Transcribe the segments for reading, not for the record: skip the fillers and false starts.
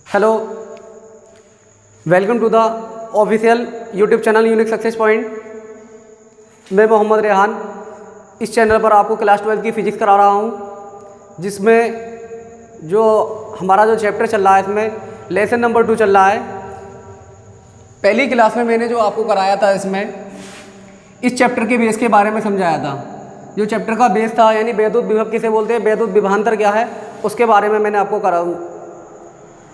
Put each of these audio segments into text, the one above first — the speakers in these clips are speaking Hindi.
Hello, welcome to the official YouTube channel unique success point. मैं मोहम्मद रेहान इस चैनल पर आपको क्लास 12 की फ़िज़िक्स करा रहा हूँ, जिसमें जो हमारा जो चैप्टर चल रहा है इसमें लेसन नंबर 2 चल रहा है। पहली क्लास में मैंने जो आपको कराया था इसमें इस चैप्टर के बेस के बारे में समझाया था। जो चैप्टर का बेस था यानी वैद्युत विभव किसे बोलते हैं, वैद्युत विभवांतर क्या है, उसके बारे में मैंने आपको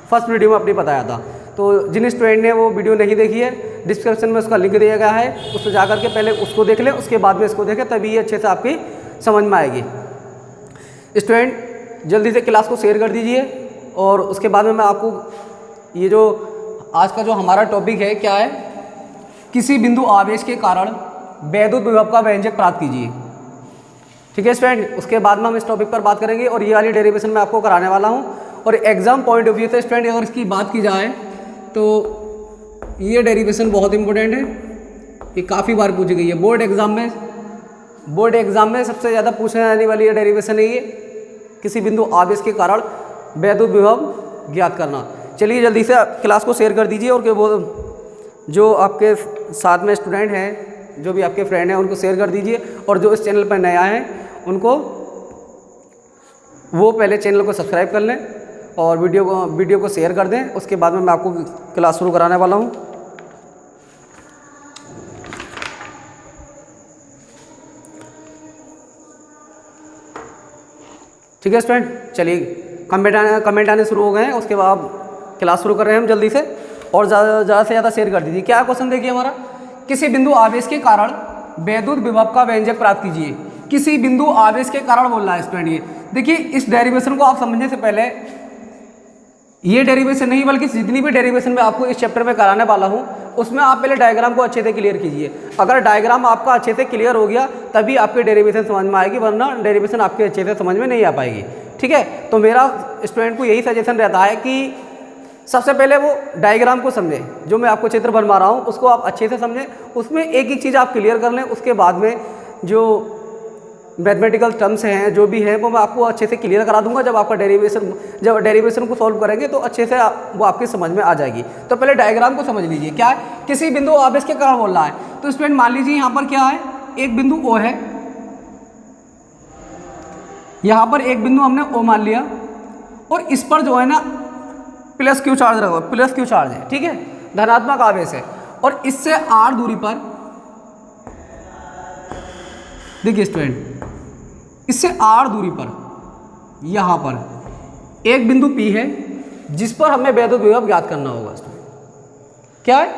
फर्स्ट वीडियो में अपनी बताया था। तो जिन स्टूडेंट ने वो वीडियो नहीं देखी है, डिस्क्रिप्शन में उसका लिंक दिया गया है, उस पर जाकर के पहले उसको देख लें, उसके बाद में इसको देखें, तभी ये अच्छे से आपकी समझ में आएगी। स्टूडेंट जल्दी से क्लास को शेयर कर दीजिए। और उसके बाद में मैं आपको ये जो आज का जो हमारा टॉपिक है क्या है, किसी बिंदु आवेश के कारण वैद्युत विभव का व्यंजक प्राप्त कीजिए। ठीक है स्टूडेंट, उसके बाद में हम इस टॉपिक पर बात करेंगे और ये वाली डेरिवेशन मैं आपको कराने वाला हूँ। और एग्जाम पॉइंट ऑफ व्यू से स्टूडेंट अगर इसकी बात की जाए तो ये डेरिवेशन बहुत इंपॉर्टेंट है, ये काफ़ी बार पूछी गई है बोर्ड एग्जाम में सबसे ज़्यादा पूछने जाने वाली ये डेरिवेशन है। ये किसी बिंदु आवेश के कारण वैद्युत विभव ज्ञात करना। चलिए जल्दी से क्लास को शेयर कर दीजिए और वो जो आपके साथ में स्टूडेंट हैं, जो भी आपके फ्रेंड हैं, उनको शेयर कर दीजिए। और जो इस चैनल पर नया है उनको वो पहले चैनल को सब्सक्राइब कर लें और वीडियो को शेयर कर दें। उसके बाद में मैं आपको क्लास शुरू कराने वाला हूँ। ठीक है स्टूडेंट, चलिए कमेंट आने शुरू हो गए हैं। उसके बाद क्लास शुरू कर रहे हैं हम जल्दी से, और ज़्यादा से ज़्यादा शेयर कर दीजिए। क्या क्वेश्चन देखिए हमारा, किसी बिंदु आवेश के कारण वैद्युत विभव का व्यंजक प्राप्त कीजिए। किसी बिंदु आवेश के कारण बोल रहा है स्टूडेंट। ये देखिए, इस डेरिवेशन को आप समझने से पहले, ये डेरिवेशन नहीं बल्कि जितनी भी डेरिवेशन मैं आपको इस चैप्टर में कराने वाला हूँ उसमें आप पहले डायग्राम को अच्छे से क्लियर कीजिए। अगर डायग्राम आपका अच्छे से क्लियर हो गया तभी आपकी डेरिवेशन समझ में आएगी, वरना डेरिवेशन आपके अच्छे से समझ में नहीं आ पाएगी। ठीक है, तो मेरा स्टूडेंट को यही सजेशन रहता है कि सबसे पहले वो डायग्राम को समझें, जो मैं आपको चित्र बनवा रहा हूँ उसको आप अच्छे से समझें, उसमें एक एक चीज़ आप क्लियर कर लें। उसके बाद में जो मैथमेटिकल टर्म्स हैं जो भी हैं वो मैं आपको अच्छे से क्लियर करा दूंगा। जब डेरिवेशन को सॉल्व करेंगे तो अच्छे से वो आपकी समझ में आ जाएगी। तो पहले डायग्राम को समझ लीजिए। क्या है, किसी बिंदु आवेश के कारण बोल रहा है। तो स्टूडेंट मान लीजिए यहाँ पर क्या है, एक बिंदु O है, यहाँ पर एक बिंदु हमने O मान लिया, और इस पर जो है ना प्लस Q चार्ज रखा, प्लस Q चार्ज है। ठीक है, धनात्मक आवेश है। और इससे R दूरी पर, देखिए स्टूडेंट, इससे R दूरी पर यहाँ पर एक बिंदु P है जिस पर हमें वैद्युत विभव ज्ञात करना होगा। क्या है,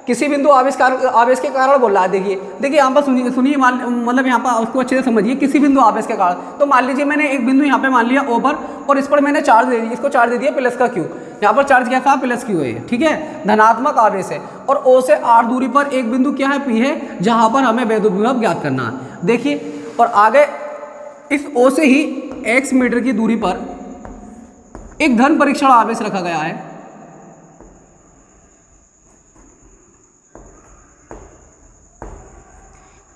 किसी बिंदु आवेश के कारण बोल रहा है। देखिए यहाँ पर सुनिए मतलब यहाँ पर उसको अच्छे से समझिए। किसी बिंदु आवेश के कारण, तो मान लीजिए मैंने एक बिंदु यहाँ पे मान लिया O पर, और इस पर मैंने चार्ज दे दिया, इसको चार्ज दे दिया प्लस का Q। यहाँ पर चार्ज क्या था, प्लस Q है। ठीक है, धनात्मक आवेश है। और O से R दूरी पर एक बिंदु क्या है, P है, जहाँ पर हमें वैद्युत विभव ज्ञात करना है। देखिए, और आगे इस O से ही x मीटर की दूरी पर एक धन परीक्षण आवेश रखा गया है।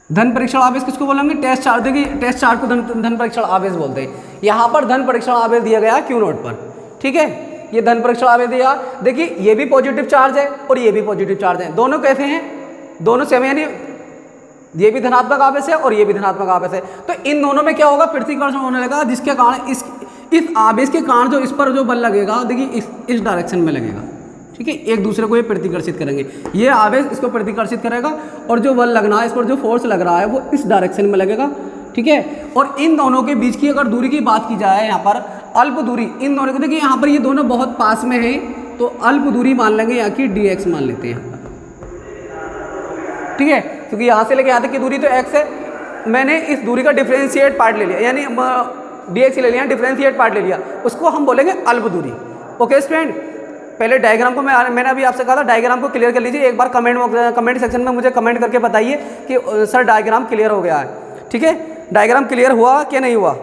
धन परीक्षण आवेश किसको बोलेंगे, टेस्ट चार्ज। देखिए टेस्ट चार्ज को धन परीक्षण आवेश बोलते हैं। यहाँ पर धन परीक्षण आवेश दिया गया है Q नोट पर। ठीक है, ये धन परीक्षण आवेश दिया। देखिए ये भी पॉजिटिव चार्ज है और ये भी पॉजिटिव चार्ज है। दोनों कैसे हैं, दोनों सेम, यानी ये भी धनात्मक आवेश है और ये भी धनात्मक आवेश है। तो इन दोनों में क्या होगा, प्रतिकर्षण होने लगा, जिसके कारण इस आवेश के कारण जो इस पर जो बल लगेगा, देखिए इस डायरेक्शन में लगेगा। ठीक है, एक दूसरे को ये प्रतिकर्षित करेंगे, ये आवेश इसको प्रतिकर्षित करेगा, और जो बल लगना है, इस पर जो फोर्स लग रहा है वो इस डायरेक्शन में लगेगा। ठीक है, और इन दोनों के बीच की अगर दूरी की बात की जाए, यहाँ पर अल्प दूरी इन दोनों को, देखिए यहाँ पर ये दोनों बहुत पास में है, तो अल्प दूरी मान लेंगे, यहाँ की dx मान लेते हैं यहाँ पर। ठीक है, क्योंकि यहाँ से लेके यहाँ तक की दूरी तो x है, मैंने इस दूरी का डिफरेंशिएट पार्ट ले लिया, यानी dx ले लिया, डिफरेंशिएट पार्ट ले लिया, उसको हम बोलेंगे अल्प दूरी। ओके स्टूडेंट, पहले डायग्राम को मैंने अभी आपसे कहा था डायग्राम को क्लियर कर लीजिए। एक बार कमेंट सेक्शन में मुझे कमेंट करके बताइए कि सर डायग्राम क्लियर हो गया है। ठीक है, डायग्राम क्लियर हुआ कि नहीं हुआ।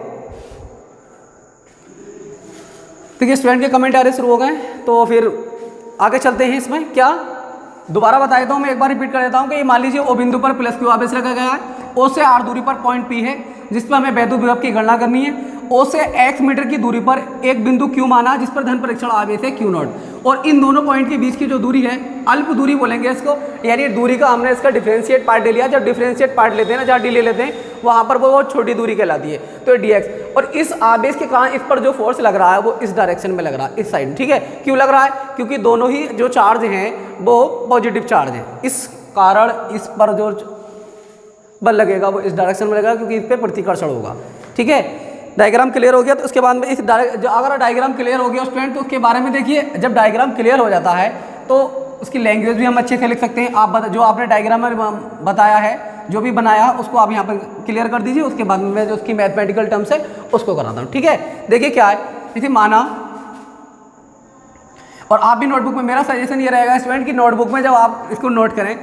ठीक है, स्टूडेंट के कमेंट आ रहे शुरू हो गए, तो फिर आगे चलते हैं। इसमें क्या दोबारा बता देता हूँ, मैं एक बार रिपीट कर देता हूँ कि मान लीजिए O बिंदु पर प्लस Q आवेश रखा गया है, O से R दूरी पर पॉइंट P है जिस पर हमें वैद्युत विभव की गणना करनी है, O से x मीटर की दूरी पर एक बिंदु Q माना जिस पर धन परीक्षण आवेश है Q नॉट, और इन दोनों पॉइंट के बीच की जो दूरी है अल्प दूरी बोलेंगे इसको, यानी दूरी का हमने इसका डिफरेंशिएट पार्ट ले लिया। जब डिफरेंशिएट पार्ट लेते हैं ना, जहाँ डी ले लेते हैं वहाँ पर वो बहुत छोटी दूरी कहलाती है, तो dx। और इस आवेश के कारण इस पर जो फोर्स लग रहा है वो इस डायरेक्शन में लग रहा है, इस साइड, ठीक है। क्यों लग रहा है? क्योंकि दोनों ही जो चार्ज हैं वो पॉजिटिव चार्ज हैं, इस कारण इस पर जो बल लगेगा वो इस डायरेक्शन में लगेगा, क्योंकि इस पर प्रतिकर्षण होगा, ठीक है। डायग्राम क्लियर हो गया। तो उसके बाद में इस अगर डायग्राम क्लियर हो गया स्टूडेंट तो उसके बारे में देखिए, जब डायग्राम क्लियर हो जाता है तो उसकी लैंग्वेज भी हम अच्छे से लिख सकते हैं। आप जो आपने डायग्राम में बताया है, जो भी बनाया है उसको आप यहाँ पर क्लियर कर दीजिए। उसके बाद में जो उसकी मैथमेटिकल टर्म्स है उसको कराता हूँ, ठीक है। देखिए क्या है, जैसे माना, और आप भी नोटबुक में, मेरा सजेशन ये रहेगा स्टूडेंट की नोटबुक में जब आप इसको नोट करें,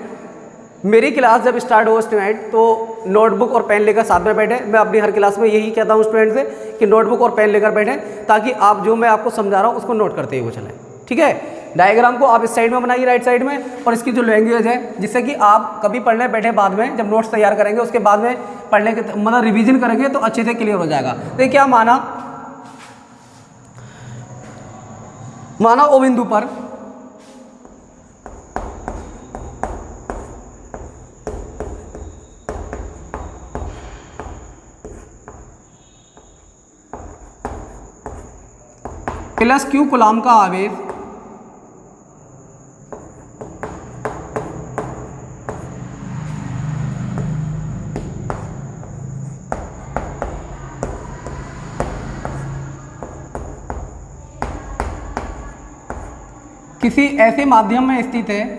मेरी क्लास जब स्टार्ट हो स्टूडेंट तो नोटबुक और पेन लेकर साथ में बैठे। मैं अपनी हर क्लास में यही कहता हूँ स्टूडेंट से कि नोटबुक और पेन लेकर बैठें, ताकि आप जो मैं आपको समझा रहा हूँ उसको नोट करते हुए चलें, ठीक है। डायग्राम को आप इस साइड में बनाइए, राइट साइड में, और इसकी जो लैंग्वेज है जिससे कि आप कभी पढ़ने बैठे बाद में जब नोट्स तैयार करेंगे उसके बाद में पढ़ने के मतलब रिवीजन करेंगे तो अच्छे से क्लियर हो जाएगा। तो क्या माना ओ बिंदु पर प्लस Q कूलाम का आवेश किसी ऐसे माध्यम में स्थित है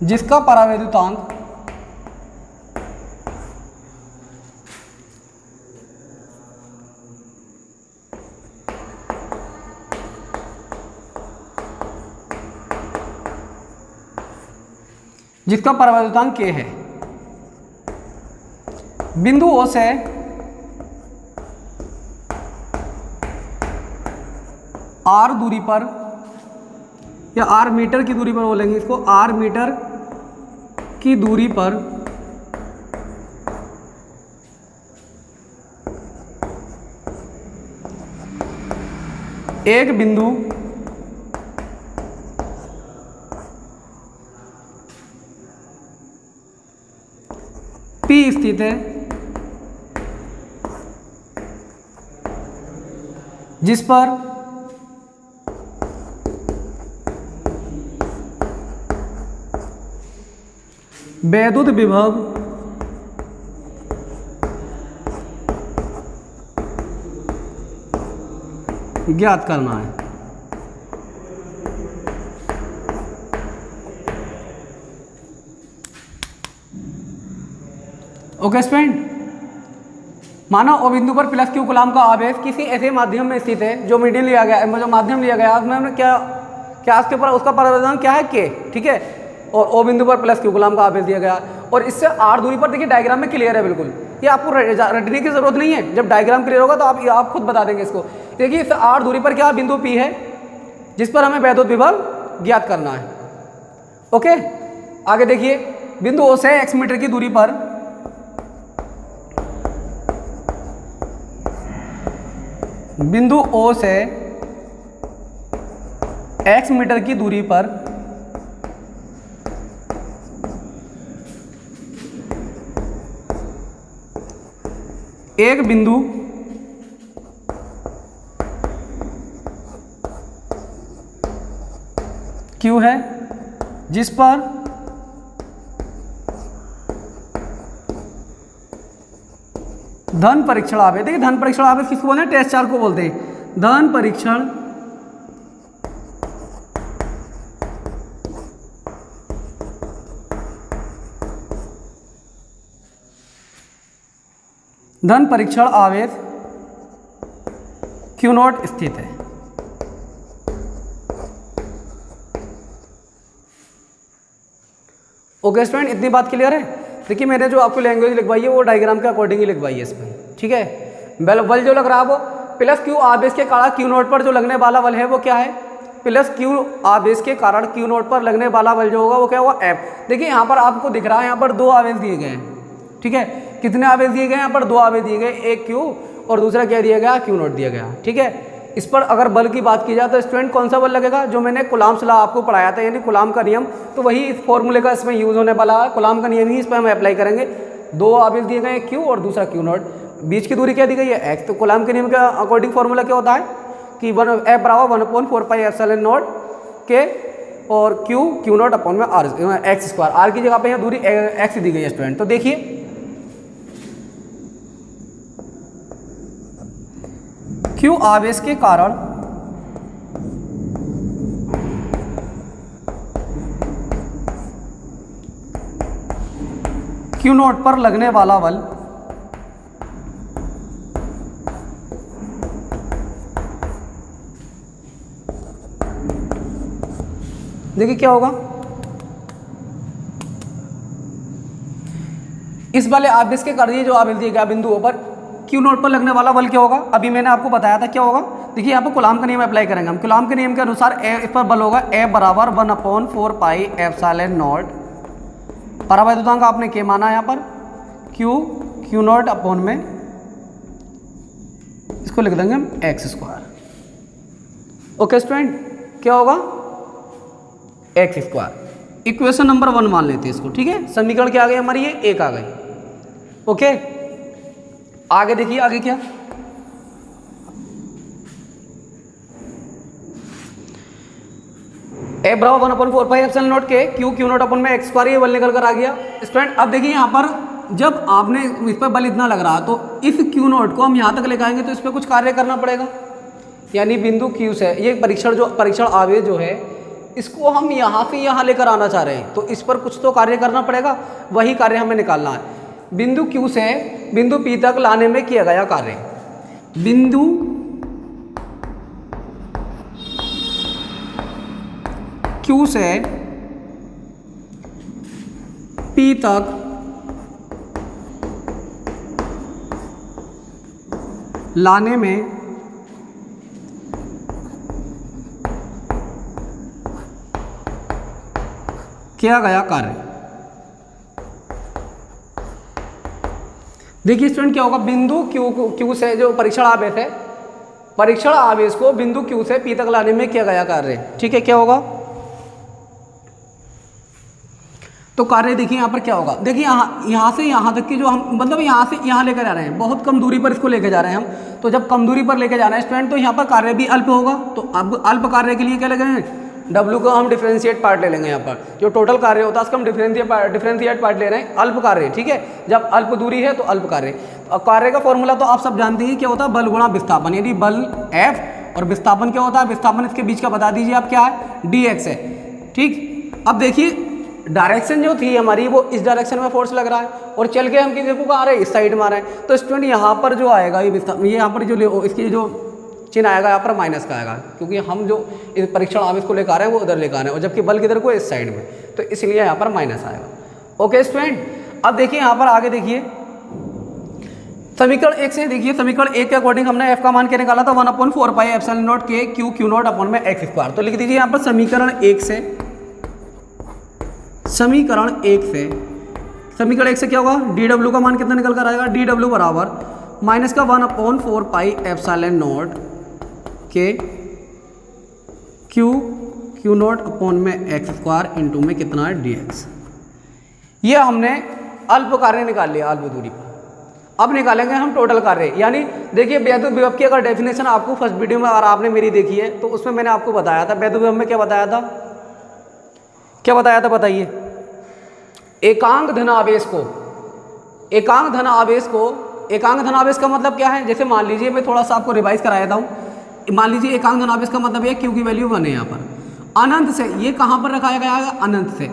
जिसका परावैद्युतांक K है। बिंदु O से R दूरी पर, या R मीटर की दूरी पर बोलेंगे इसको, R मीटर की दूरी पर एक बिंदु P स्थित है जिस पर वैद्युत विभव ज्ञात करना है। ओके स्टूडेंट, माना ओ बिंदु पर प्लस Q कूलाम का आवेश किसी ऐसे माध्यम में स्थित है, जो मीडियम लिया गया, जो माध्यम लिया गया उसमें हमने क्या उसके ऊपर उसका परावर्तन क्या है K, ठीक है। और ओ बिंदु पर प्लस Q कूलाम का आवेश दिया गया, और इससे R दूरी पर, देखिए डायग्राम में क्लियर है बिल्कुल, ये आपको रटने की जरूरत नहीं है। जब डायग्राम क्लियर होगा तो आप खुद बता देंगे इसको। देखिए इस R दूरी पर क्या बिंदु P है जिस पर हमें वैद्युत विभव ज्ञात करना है। ओके, आगे देखिए, बिंदु O से x मीटर की दूरी पर बिंदु O से x मीटर की दूरी पर एक बिंदु Q है जिस पर धन परीक्षण आवेश, देखिए धन परीक्षण आवेश किसको बोलते हैं? टेस्ट चार्ज को बोलते हैं। धन परीक्षण आवेश Q नॉट स्थित है। ओके स्टूडेंट, इतनी बात क्लियर है। देखिए मैंने जो आपको लैंग्वेज लिखवाई है वो डायग्राम के अकॉर्डिंग ही लिखवाई है इसमें, ठीक है। बल जो लग रहा है वो प्लस क्यू आवेश के कारण क्यू नोट पर जो लगने वाला बल है वो क्या है, प्लस क्यू आवेश के कारण क्यू नोट पर लगने वाला बल जो होगा वो क्या होगा, एफ। देखिए यहाँ पर आपको दिख रहा है, यहाँ पर दो आवेश दिए गए हैं, ठीक है। कितने आवेश दिए गए हैं, यहाँ पर दो आवेश दिए गए, एक क्यू और दूसरा क्या दिया गया, क्यू नोट दिया गया, ठीक है। इस पर अगर बल की बात की जाए तो स्टूडेंट कौन सा बल लगेगा, जो मैंने कूलॉम्स लॉ आपको पढ़ाया था, यानी कूलॉम का नियम, तो वही इस फॉर्मूले का इसमें यूज़ होने वाला है। कूलॉम का नियम ही इस पर हम अप्लाई करेंगे। दो आवेश दिए गए हैं, क्यू और दूसरा क्यू नोट, बीच की दूरी क्या दी गई है, एक्स। तो कूलॉम के नियम का अकॉर्डिंग फॉर्मूला क्या होता है कि एफ बराबर 1/4πε0 के और क्यू नोट अपॉन में आर एक्स स्क्वायर। आर की जगह पे यहाँ दूरी एक्स दी गई है स्टूडेंट। तो देखिए क्यू आवेश के कारण क्यू नोट पर लगने वाला बल देखिए क्या होगा, इस वाले आवेश के कारण जो आवेश दिए गया बिंदुओं पर क्यू नोट पर लगने वाला बल क्या होगा, अभी मैंने आपको बताया था क्या होगा। देखिए यहाँ पर कूलॉम का नियम अप्लाई करेंगे हम। कूलॉम के नियम के अनुसार इस पर बल होगा F बराबर 1/4πε0 परावैद्युतांक आपने के माना यहाँ पर क्यू नोट अपॉन में, इसको लिख देंगे हम एक्स स्क्वायर। ओके स्टूडेंट, क्या होगा, एक्स स्क्वायर। इक्वेशन नंबर 1 मान लेते हैं इसको, ठीक है। समीकरण क्या आ गई हमारी, ये एक आ गई। ओके, आगे देखिए, आगे क्या, F बराबर 1/4πε0 के क्यू नोट अपन में एक्स स्क्वायर, ये बल निकल कर आ गया स्टूडेंट। अब देखिए यहाँ पर जब आपने इस पर बल इतना लग रहा तो इस क्यू नोट को हम यहाँ तक लेकर आएंगे तो इस पर कुछ कार्य करना पड़ेगा, यानी बिंदु क्यू से ये परीक्षण आवेश जो है इसको हम यहाँ से यहाँ लेकर आना चाह रहे हैं, तो इस पर कुछ तो कार्य करना पड़ेगा, वही कार्य हमें निकालना है। बिंदु क्यू से बिंदु पी तक लाने में किया गया कार्य, बिंदु क्यू से पी तक लाने में किया गया कार्य। देखिए स्टूडेंट क्या होगा, बिंदु क्यू से जो परीक्षण आवेश है, परीक्षण आवेश को बिंदु क्यू से पी तक लाने में किया गया कार्य, ठीक है। क्या होगा, तो कार्य देखिए यहाँ पर क्या होगा, देखिए यहाँ से यहाँ तक की जो हम मतलब यहाँ से यहाँ लेकर जा रहे हैं, बहुत कम दूरी पर इसको लेकर जा रहे हैं हम। तो जब कम दूरी पर लेकर जा रहे हैं स्टूडेंट तो यहाँ पर कार्य भी अल्प होगा। तो अब अल्प कार्य के लिए क्या लगेंगे, W को हम डिफरेंशिएट पार्ट ले लेंगे। यहाँ पर जो टोटल कार्य होता है उसका हम डिफरेंशिएट पार्ट ले रहे हैं, अल्प कार्य, ठीक है। जब अल्प दूरी है तो अल्प कार्य। तो कार्य का फॉर्मूला तो आप सब जानते हैं क्या होता है, बल गुणा विस्थापन, यदि बल F और विस्थापन क्या होता है, विस्थापन इसके बीच का बता दीजिए आप क्या है, dx है, ठीक। अब देखिए डायरेक्शन जो थी हमारी वो इस डायरेक्शन में फोर्स लग रहा है और चल के हम किसी को कहाँ आ रहे हैं, इस साइड में आ रहे हैं। तो स्टूडेंट यहाँ पर जो आएगा ये यहाँ पर जो इसकी जो चिन्ह आएगा यहाँ पर माइनस का आएगा, क्योंकि हम जो इस परीक्षण आवेश को लेकर आ रहे हैं वो उधर लेकर आ रहे हैं, और जबकि बल किधर को, इस साइड में, तो इसलिए यहाँ पर माइनस आएगा। ओके स्टूडेंट, अब देखिए यहाँ पर आगे देखिए समीकरण 1 से, देखिए समीकरण 1 के अकॉर्डिंग हमने F का मान क्या निकाला था, 1/4πε0 के क्यू नोट अपॉन में एक्स स्क्वायर। तो लिख दीजिए यहाँ पर समीकरण 1 से, समीकरण 1 से क्या होगा, dw का मान कितना निकल कर आएगा, dw बराबर माइनस का 1/4πε0 के क्यू नोट अपॉन में एक्स स्क्वायर इंटू में कितना है dx। ये हमने अल्प कार्य निकाल लिया अल्प दूरी पर। अब निकालेंगे हम टोटल कार्य, यानी देखिए वैद्युत विभव की अगर डेफिनेशन आपको फर्स्ट वीडियो में अगर आपने मेरी देखी है तो उसमें मैंने आपको बताया था, वैद्युत विभव में क्या बताया था, क्या बताया था बताइए, एकांक धन आवेश का मतलब क्या है, जैसे मान लीजिए मैं थोड़ा सा आपको रिवाइज करा देता हूँ। मान लीजिए एकांक धन आवेश का मतलब ये क्यू की वैल्यू 1 है, यहाँ पर अनंत से ये कहाँ पर रखाया गया है, अनंत से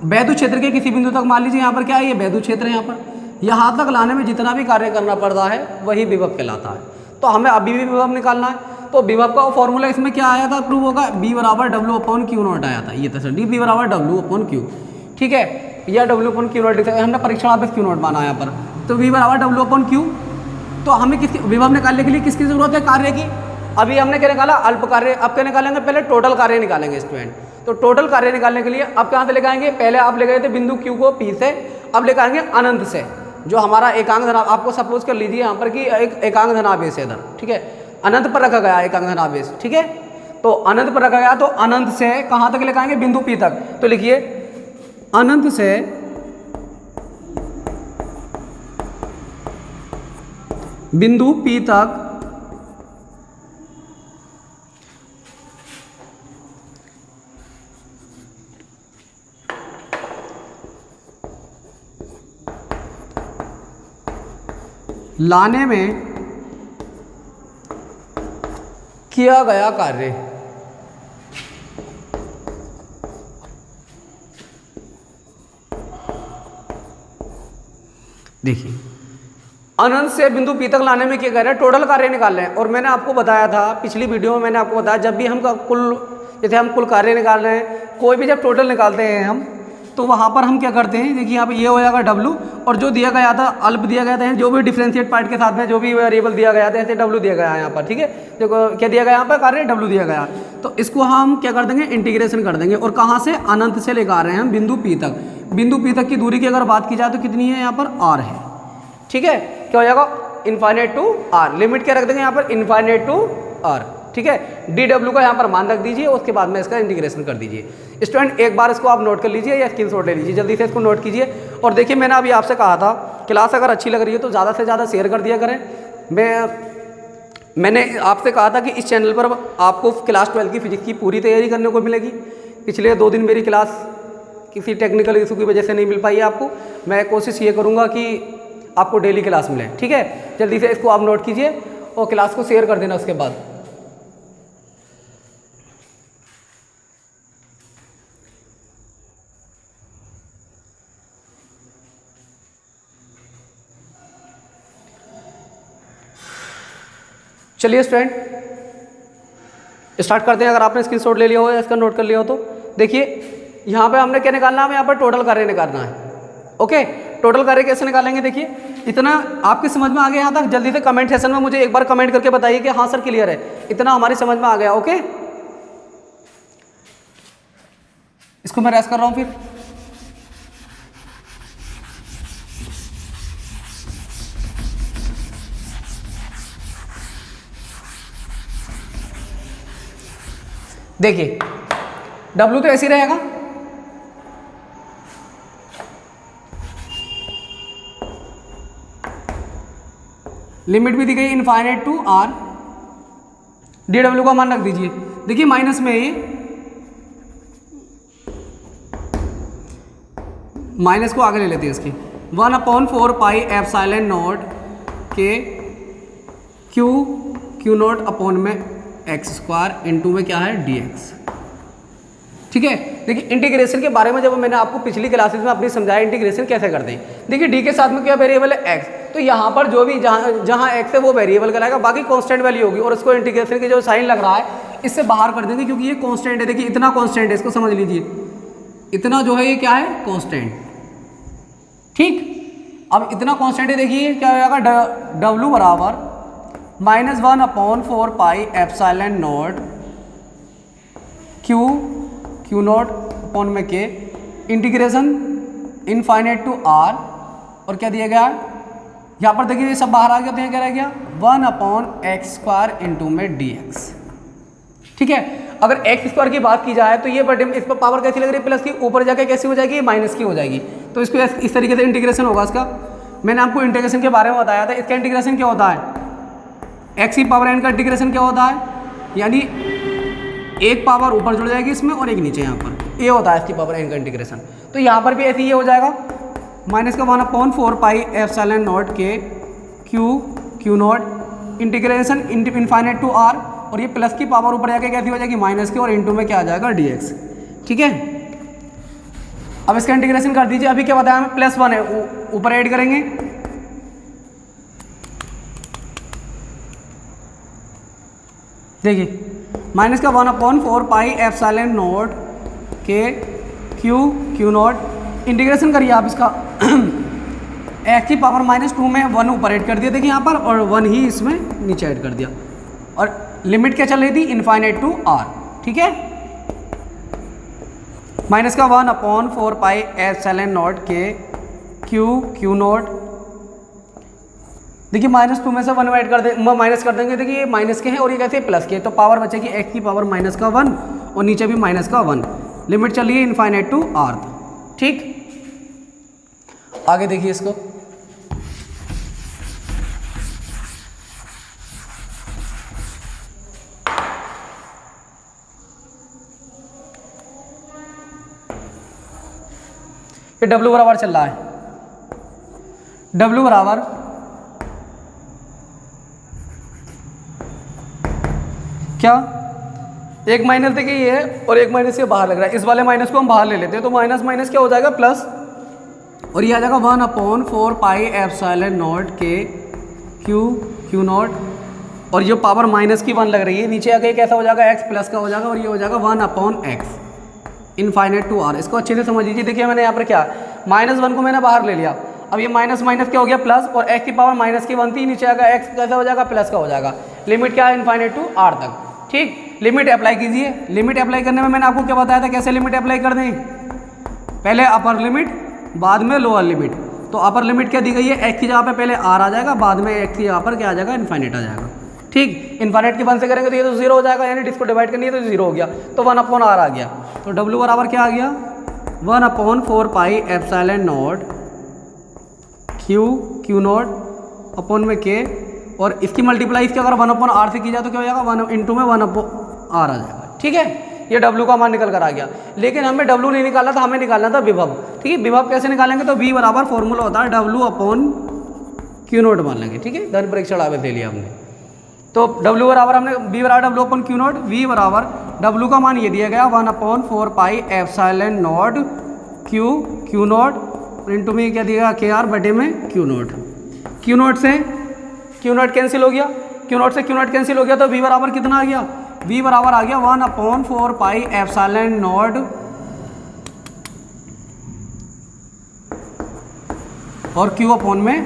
वैद्युत क्षेत्र के किसी बिंदु तक, मान लीजिए यहाँ पर क्या है, ये वैद्युत क्षेत्र है, यहाँ तक लाने में जितना भी कार्य करना पड़ता है वही विभव कहलाता है। तो हमें अभी भी विभव निकालना है, तो विभव का फॉर्मूला इसमें क्या आया था, प्रूव होगा, B बराबर W/Q0 आया था, ये था सर, B बराबर W/Q, ठीक है, या W/Q0 हमने परीक्षण आवेश Q0 माना यहाँ पर, तो V बराबर W/Q तो हमें किसकी विभव निकालने के लिए किसकी जरूरत है? कार्य की। अभी हमने क्या निकाला? अल्प कार्य। अब क्या निकालेंगे? पहले टोटल कार्य निकालेंगे स्टूडेंट। तो टोटल कार्य निकालने के लिए अब कहाँ से लेकर आएंगे? पहले आप ले गए थे बिंदु Q को P से, अब लेकर आएंगे अनंत से। जो हमारा एकांक धन, आपको सपोज कर लीजिए यहाँ पर कि एक एकांक धनावेश है इधर, ठीक है, अनंत पर रखा गया एकांक धनावेश, ठीक है। तो अनंत पर रखा गया, तो अनंत से कहाँ तक लेकर आएंगे? बिंदु P तक। तो लिखिए अनंत से बिंदु P तक लाने में किया गया कार्य। देखिए अनंत से बिंदु P तक लाने में क्या कर रहे हैं? टोटल कार्य निकाल रहे हैं। और मैंने आपको बताया था पिछली वीडियो में, मैंने आपको बताया जब भी हम कुल, जैसे हम कुल कार्य निकाल रहे हैं, कोई भी जब टोटल निकालते हैं हम, तो वहाँ पर हम क्या करते हैं? देखिए यहाँ पे ये हो जाएगा W, और जो दिया गया था अल्प दिया गया था, जो भी डिफरेंशिएट पार्ट के साथ में जो भी वेरिएबल दिया गया था, ऐसे W दिया गया है यहाँ पर, ठीक है। देखो क्या दिया गया यहाँ पर? कार्य W दिया गया। तो इसको हम क्या कर देंगे? इंटीग्रेशन कर देंगे। और कहाँ से? अनंत से लेकर आ रहे हैं हम बिंदु P तक। बिंदु P तक की दूरी की अगर बात की जाए तो कितनी है? यहाँ पर R है, ठीक है। क्या हो जाएगा? Infinite to R। लिमिट क्या रख देंगे यहाँ पर? इनफाइनाइट टू R, ठीक है। DW का यहाँ पर मान रख दीजिए, उसके बाद में इसका इंटीग्रेशन कर दीजिए। स्टूडेंट एक बार इसको आप नोट कर लीजिए या स्क्रीनशॉट ले लीजिए, जल्दी से इसको नोट कीजिए। और देखिए मैंने अभी आपसे कहा था क्लास अगर अच्छी लग रही है तो ज़्यादा से ज़्यादा शेयर कर दिया करें। मैंने आपसे कहा था कि इस चैनल पर आपको क्लास 12 की फिजिक्स की पूरी तैयारी करने को मिलेगी। पिछले 2 दिन मेरी क्लास किसी टेक्निकल इशू की वजह से नहीं मिल पाई है आपको। मैं कोशिश ये करूँगा कि आपको डेली क्लास मिले, ठीक है। जल्दी से इसको आप नोट कीजिए और क्लास को शेयर कर देना उसके बाद। चलिए स्टूडेंट स्टार्ट करते हैं। अगर आपने स्क्रीनशॉट ले लिया हो या इसका नोट कर लिया हो तो देखिए यहाँ पे हमने क्या निकालना है? हमें यहाँ पर टोटल कार्य निकालना है। ओके, टोटल कार्य कैसे निकालेंगे? देखिए इतना आपके समझ में आ गया यहाँ तक? जल्दी से कमेंट सेक्शन में मुझे एक बार कमेंट करके बताइए कि हाँ सर क्लियर है, इतना हमारी समझ में आ गया। ओके, इसको मैं रेस्ट कर रहा हूँ फिर। देखिए W तो ऐसे ही रहेगा, लिमिट भी दी गई इनफाइनाइट टू R। DW का मान रख दीजिए। देखिए माइनस में ये माइनस को आगे ले लेते हैं इसकी 1/4 पाई एप्सिलॉन नॉट के क्यू नॉट अपॉन में x² इनटू में क्या है? dx, ठीक है। देखिए इंटीग्रेशन के बारे में जब मैंने आपको पिछली क्लासेस में अपनी समझाया इंटीग्रेशन कैसे करते हैं। देखिए d के साथ में क्या वेरिएबल है? x। तो यहाँ पर जो भी जहाँ x है वो वेरिएबल कहलाएगा, बाकी कांस्टेंट वैल्यू होगी। और इसको इंटीग्रेशन के जो साइन लग रहा है इससे बाहर कर देंगे क्योंकि ये कांस्टेंट है। देखिए इतना कांस्टेंट है, इसको समझ लीजिए, इतना जो है ये क्या है? कांस्टेंट, ठीक। अब इतना कांस्टेंट है, देखिए क्या हो जाएगा? W बराबर -1/4 pi epsilon not Q not upon में के इंटीग्रेशन इनफाइनाइट टू R। और क्या दिया गया? यहाँ पर देखिए ये सब बाहर आ गया, तो यहाँ क्या रह गया? 1/x² इनटू में dx, ठीक है। अगर x² की बात की जाए तो ये इस पर पावर कैसी लग रही है? प्लस की, ऊपर जाके कैसी हो जाएगी? माइनस की हो जाएगी। तो इसको इस तरीके से इंटीग्रेशन होगा इसका। मैंने आपको इंटीग्रेशन के बारे में बताया था। इसका इंटीग्रेशन क्या होता है? x की पावर n का इंटीग्रेशन क्या होता है? यानी एक पावर ऊपर जुड़ जाएगी इसमें और एक नीचे, यहाँ पर ये होता है इसकी पावर n का इंटीग्रेशन। तो यहाँ पर भी ऐसे ये हो जाएगा माइनस का 1/4 पाई एप्सिलॉन नॉट के q naught integration infinite to R। और ये प्लस की पावर ऊपर जाके कैसी हो जाएगी? माइनस की, और इनटू में क्या आ जाएगा? dx, ठीक है। अब इसका इंटीग्रेशन कर दीजिए। अभी क्या बताया हमें? +1 है, ऊपर ऐड करेंगे। देखिए माइनस का 1/4 पाई एप्सिलॉन नॉट के क्यू नॉट इंटीग्रेशन करिए आप इसका एक्स की पावर -2 में 1 ऊपर ऐड कर दिया देखिए यहाँ पर, और 1 ही इसमें नीचे ऐड कर दिया, और लिमिट क्या चल रही थी, इनफाइनाइट टू r, ठीक है। माइनस का 1/4 पाई एप्सिलॉन नॉट के क्यू नॉट, देखिए -2 में से 1 ऐड कर दे, माइनस कर देंगे, देखिए ये माइनस के हैं और ये कैसे प्लस के, तो पावर बचेगी एक्स की पावर -1 और नीचे भी -1, लिमिट चलिए इनफाइनाइट टू r, ठीक। आगे देखिए इसको, ये W बराबर चल रहा है, W बराबर क्या, एक माइनस देखिए ये है और एक माइनस ये बाहर लग रहा है, इस वाले माइनस को हम बाहर ले लेते हैं, तो माइनस माइनस क्या हो जाएगा प्लस, और ये आ जाएगा 1/4 पाई एप्सिलॉन नॉट के क्यू नॉट, और ये पावर माइनस की 1 लग रही है, नीचे आके कैसा हो जाएगा x प्लस का हो जाएगा, और ये हो जाएगा 1/x इनफाइनाइट टू r। इसको अच्छे से समझ लीजिए, देखिए मैंने यहाँ पर क्या -1 को मैंने बाहर ले लिया, अब ये माइनस माइनस क्या हो गया प्लस, और x की पावर माइनस की 1 थी, नीचे आएगा x कैसा हो जाएगा प्लस का हो जाएगा, लिमिट क्या है इनफाइनाइट टू r तक, ठीक। लिमिट अप्लाई कीजिए, लिमिट अप्लाई करने में मैंने आपको क्या बताया था, कैसे लिमिट अप्लाई कर दें, पहले अपर लिमिट बाद में लोअर लिमिट, तो अपर लिमिट क्या दी गई है, x की जगह पे पहले r आ जाएगा, बाद में x की जगह पर क्या आ जाएगा, इनफाइनाइट आ जाएगा, ठीक। इनफाइनाइट की 1 से करेंगे तो ये तो 0 हो जाएगा, यानी इसको डिवाइड करनी है तो 0 हो गया, तो 1/r आ गया, तो W बराबर क्या आ गया, 1/4 pi epsilon not Q not upon में k, और इसकी मल्टीप्लाई इसके अगर 1/r से की जाए तो क्या हो जाएगा, 1 इंटू में 1/r आ जाएगा, ठीक है। ये W का मान निकल कर आ गया, लेकिन हमें W नहीं निकालना था, हमें निकालना था विभव, ठीक है। विभव कैसे निकालेंगे, तो V बराबर फॉर्मूला होता है W/Q नॉट मान लेंगे, ठीक है, धन परीक्षण आवेश ले लिया हमने, तो W बराबर हमने V बराबर W/Q नॉट, V बराबर W का मान ये दिया गया 1/4 pi epsilon not Q not into में क्या दिया KR बटे में Q नॉट, Q नॉट से Q नॉट कैंसिल हो गया, Q नॉट से Q नॉट कैंसिल हो गया, तो V बराबर कितना आ गया, V बराबर आ गया 1/4 पाई एप्सिलॉन नॉट और Q अपॉन में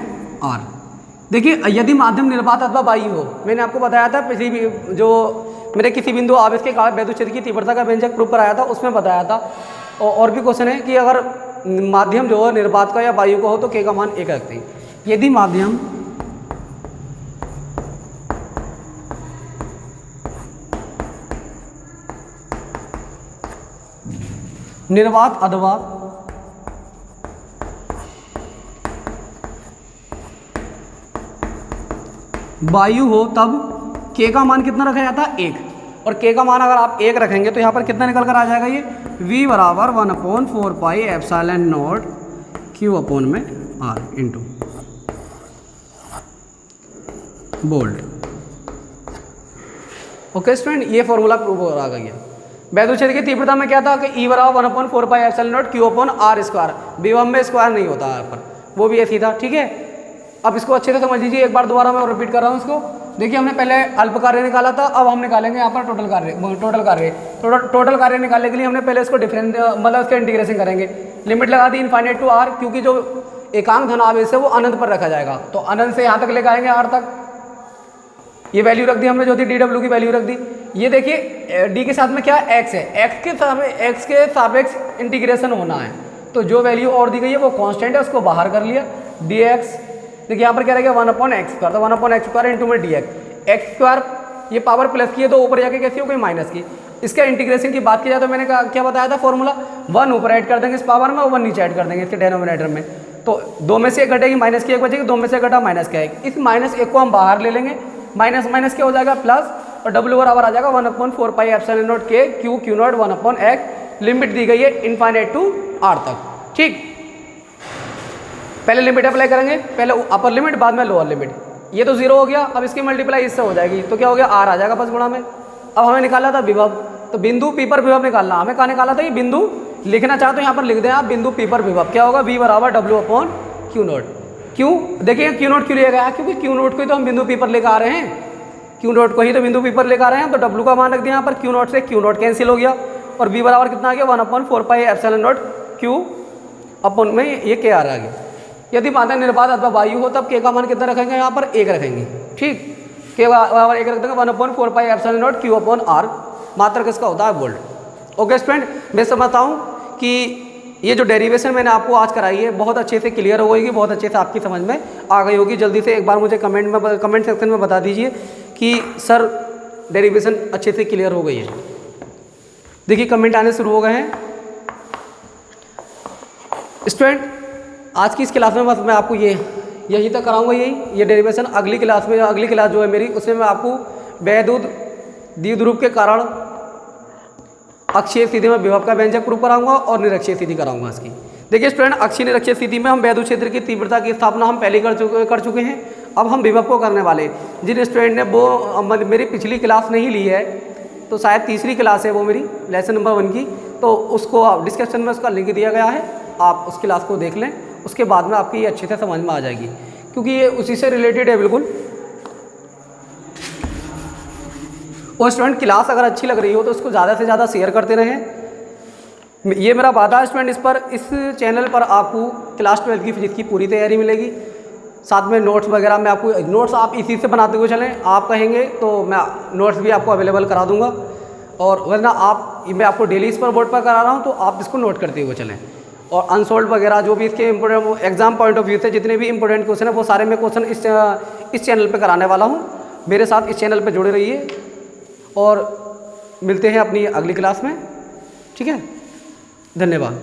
R। देखिए यदि माध्यम निर्वात अथवा वायु हो, मैंने आपको बताया था किसी भी जो मेरे किसी बिंदु आवेश के कारण वैद्युत क्षेत्र की तीव्रता का व्यंजक प्रूफ कराया था, उसमें बताया था, और भी क्वेश्चन है कि अगर माध्यम जो हो निर्वात का या वायु का हो तो K का मान 1 रखते हैं। यदि माध्यम निर्वात अथवा वायु हो तब K का मान कितना रखा जाता है 1, और K का मान अगर आप 1 रखेंगे तो यहाँ पर कितना निकल कर आ जाएगा, ये V बराबर 1/4 pi epsilon not Q upon में R into bolt. Okay student, ये फॉर्मूला प्रूव हो रहा गया। वैद्युत क्षेत्र की तीव्रता में क्या था कि E बराबर 1/4 pi epsilon not Q upon R square, विभव में स्क्वायर नहीं होता यहाँ पर, वो भी ऐसी था, ठीक है। अब इसको अच्छे से समझ लीजिए, एक बार दोबारा मैं रिपीट कर रहा हूँ इसको। देखिए हमने पहले अल्प कार्य निकाला था, अब हम निकालेंगे यहाँ पर टोटल कार्य निकालने के लिए हमने पहले इसको डिफरेंस मतलब इसका इंटीग्रेशन करेंगे। लिमिट लगा दी इनफाइनाइट टू r, क्योंकि जो एकांक धन आवेश है वो अनंत पर रखा जाएगा, तो अनंत से यहाँ तक लेकर आएंगे r तक। ये वैल्यू रख दी हमने, जो थी dw की वैल्यू रख दी। ये देखिए d के साथ में क्या x है, x के सापेक्ष इंटीग्रेशन होना है, तो जो वैल्यू और दी गई है वो कांस्टेंट है, उसको बाहर कर लिया dx। देखिए यहाँ पर क्या रहेगा 1/x², तो 1/x² इंटू में dx, x² ये पावर प्लस की है तो ऊपर जाके कैसी हो गई माइनस की। इसका इंटीग्रेशन की बात की जाए तो मैंने क्या बताया था फॉर्मूला, 1 ऊपर ऐड कर देंगे इस पावर में और 1 नीचे ऐड कर देंगे इसके डिनोमिनेटर में, तो 2 में से 1 घटेगी, माइनस की 1 बचेगी, 2 में से 1 घटा माइनस का 1, इस -1 को हम बाहर ले लेंगे, माइनस माइनस क्या हो जाएगा प्लस, और W बराबर आ जाएगा 1/4 pi epsilon not K Q not 1/x। Limit दी गई है इनफाइनाइट टू R तक, ठीक। पहले लिमिट अप्लाई करेंगे, पहले अपर लिमिट बाद में लोअर लिमिट। ये तो 0 हो गया, अब इसकी मल्टीप्लाई इससे हो जाएगी, तो क्या हो गया R आ जाएगा बस गुणा में। अब हमें निकाला था विभव, तो बिंदु P पर विभव निकालना, हमें कहाँ निकाला था, ये बिंदु लिखना चाहते हो यहाँ पर लिख दें आप, बिंदु P पर विभव क्या होगा, V बराबर W/Q नॉट। क्यों देखिए Q नॉट क्यों लिया गया, क्योंकि Q नॉट को ही तो हम बिंदु P पर लेकर आ रहे हैं, Q नॉट को ही तो बिंदु P पर लेकर आ रहे हैं, तो W का मान रख दिया यहाँ पर, Q नॉट से Q नॉट कैंसिल हो गया, और V बराबर कितना आ गया 1/4 pi epsilon not Q upon में ये KR आ गया। यदि मात्रा निर्बाध अथवा वायु हो तब के का मान कितना रखेंगे, यहाँ पर 1 रखेंगे। ठीक, के बराबर 1 रख देंगे, 1/4 pi epsilon not Q upon R, मात्रा किसका होता है, वोल्ट। ओके स्टूडेंट, मैं समझता हूँ कि ये जो डेरिवेशन मैंने आपको आज कराई है बहुत अच्छे से क्लियर हो गई, बहुत अच्छे से आपकी समझ में आ गई होगी। जल्दी से एक बार मुझे कमेंट सेक्शन में बता दीजिए कि सर डेरिवेशन अच्छे से क्लियर हो गई है। देखिए कमेंट आने शुरू हो गए हैं। स्टूडेंट आज की इस क्लास में बस मैं आपको यहीं तक कराऊंगा, ये डेरिवेशन। अगली क्लास जो है मेरी, उसमें मैं आपको वैद्युत द्विध्रुव के कारण अक्षीय स्थिति में विभव का व्यंजक प्रूव कराऊंगा और निरक्षीय स्थिति कराऊंगा इसकी। देखिए स्टूडेंट, अक्षीय निरक्षीय स्थिति में हम वैद्युत क्षेत्र की तीव्रता की स्थापना हम पहले कर चुके हैं। अब हम विभव को करने वाले। जिन स्टूडेंट ने वो मेरी पिछली क्लास नहीं ली है, तो शायद तीसरी क्लास है वो मेरी लेसन नंबर 1 की, तो उसको डिस्क्रिप्शन में उसका लिंक दिया गया है, आप उस क्लास को देख लें। उसके बाद में आपकी ये अच्छे से समझ में आ जाएगी, क्योंकि ये उसी से रिलेटेड है बिल्कुल। और स्टूडेंट क्लास अगर अच्छी लग रही हो तो उसको ज़्यादा से ज़्यादा शेयर करते रहें। ये मेरा वादा है स्टूडेंट, इस चैनल पर आपको क्लास 12 की फिजिक्स की पूरी तैयारी मिलेगी। साथ में नोट्स वगैरह मैं आपको, नोट्स आप इसी से बनाते हुए चलें, आप कहेंगे तो मैं नोट्स भी आपको अवेलेबल करा दूंगा। और वरना मैं आपको डेली इस पर बोर्ड पर करा रहा हूँ, तो आप इसको नोट करते हुए चलें। और अनसोल्व वगैरह जो भी इसके important exam point of view से जितने भी इंपॉर्टेंट क्वेश्चन है, वो सारे मैं क्वेश्चन इस चैनल पर कराने वाला हूँ। मेरे साथ इस चैनल पर जुड़े रहिए और मिलते हैं अपनी अगली क्लास में। ठीक है, धन्यवाद।